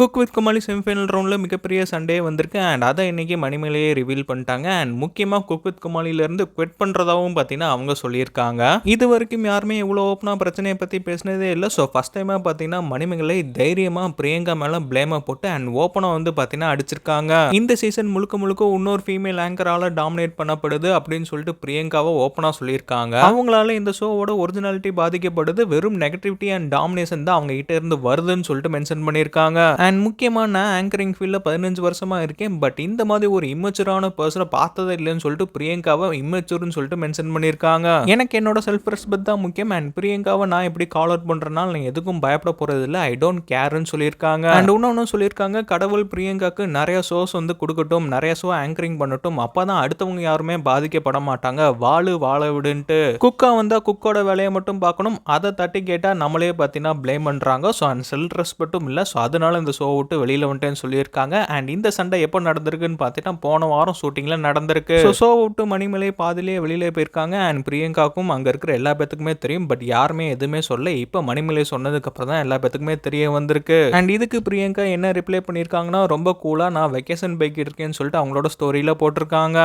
Cook with Comali semi-final ரவுண்ட்ல மிகப்பெரிய Sunday வந்திருக்கு. அண்ட் அதை இன்னைக்கு மணிமேலையே ரிவீல் பண்ணிட்டாங்க. அண்ட் முக்கியமா குக் வித் கோமாளில இருந்து குவிட் பண்றதாவும் பார்த்தீங்கன்னா அவங்க சொல்லியிருக்காங்க. இது வரைக்கும் யாருமே இவ்வளோ ஓப்பனா பிரச்சனையை பத்தி பேசினதே இல்லை. ஸோ ஃபர்ஸ்ட் டைமா பார்த்தீங்கன்னா மணிமேகலை தைரியமா பிரியங்கா மேல பிளேமை போட்டு அண்ட் ஓப்பனா வந்து பார்த்தீங்கன்னா அடிச்சிருக்காங்க. இந்த சீசன் முழுக்க முழுக்க இன்னொரு ஃபீமேல் ஆங்கரால டாமினேட் பண்ணப்படுது அப்படின்னு சொல்லிட்டு பிரியங்காவை ஓப்பனா சொல்லியிருக்காங்க. அவங்களால இந்த ஷோவோட ஒரிஜினாலிட்டி பாதிக்கப்படுது, வெறும் நெகட்டிவிட்டி அண்ட் டாமினேஷன் தான் அவங்க கிட்ட இருந்து வருதுன்னு சொல்லிட்டு மென்ஷன் பண்ணியிருக்காங்க. அண்ட் முக்கியமா நான் ஆங்கரிங் ஃபீல்ட்ல 15 வருஷமா இருக்கேன், பட் இந்த மாதிரி ஒரு இம்மெச்சூரான பர்சனை பார்த்ததே இல்லைன்னு சொல்லிட்டு பிரியங்காவை இம்மெச்சூர்னு சொல்லிட்டு மென்ஷன் பண்ணியிருக்காங்க. எனக்கு என்னோட செல்ஃப் ரெஸ்பெக்ட் தான் முக்கியம். அண்ட் பிரியங்காவை நான் எப்படி கால் அவுட் பண்றதுனால நான் எதுக்கும் பயப்பட போறது இல்லை, ஐ டோன்ட் கேர்னு சொல்லியிருக்காங்க. அண்ட் இன்னொன்னு சொல்லியிருக்காங்க, கடவுள் பிரியங்காக்கு நிறைய ஷோஸ் வந்து கொடுக்கட்டும், நிறைய ஷோ ஆங்கரிங் பண்ணட்டும், அப்பதான் அடுத்தவங்க யாருமே பாதிக்கப்பட மாட்டாங்க, வாழ விடுன்ட்டு. குக்கா வந்தா குக்கோட வேலையை மட்டும் பார்க்கணும், அதை தட்டி கேட்டா நம்மளே பார்த்தீங்கன்னா பிளேம் பண்றாங்க. ஸோ அண்ட் செல்ஃப் ரெஸ்பெக்டும் இல்லை. ஸோ அதனால இந்த ஷோ விட்டு வெளியில வந்துட்டேன்னு சொல்லியிருக்காங்க. அண்ட் இந்த சண்டை எப்போ நடந்திருக்குன்னு பார்த்தீங்கன்னா போன வாரம் ஷூட்டிங்ல நடந்திருக்கு. ஷோ விட்டு மணிமேலை பாதிலேயே வெளியில போயிருக்காங்க. அண்ட் பிரியங்காக்கும் அங்க இருக்கிற எல்லா பேத்துக்குமே தெரியும், பட் யாருமே எதுவுமே சொல்ல. இப்போ மணிமேலை சொன்னதுக்கு அப்புறம் தான் எல்லா பேத்துக்குமே தெரிய வந்திருக்கு. அண்ட் இதுக்கு பிரியங்கா என்ன ரிப்ளை பண்ணியிருக்காங்கன்னா, ரொம்ப கூலா நான் வெக்கேஷன் போய்கிட்டு இருக்கேன்னு சொல்லிட்டு அவங்களோட ஸ்டோரியில போட்டிருக்காங்க.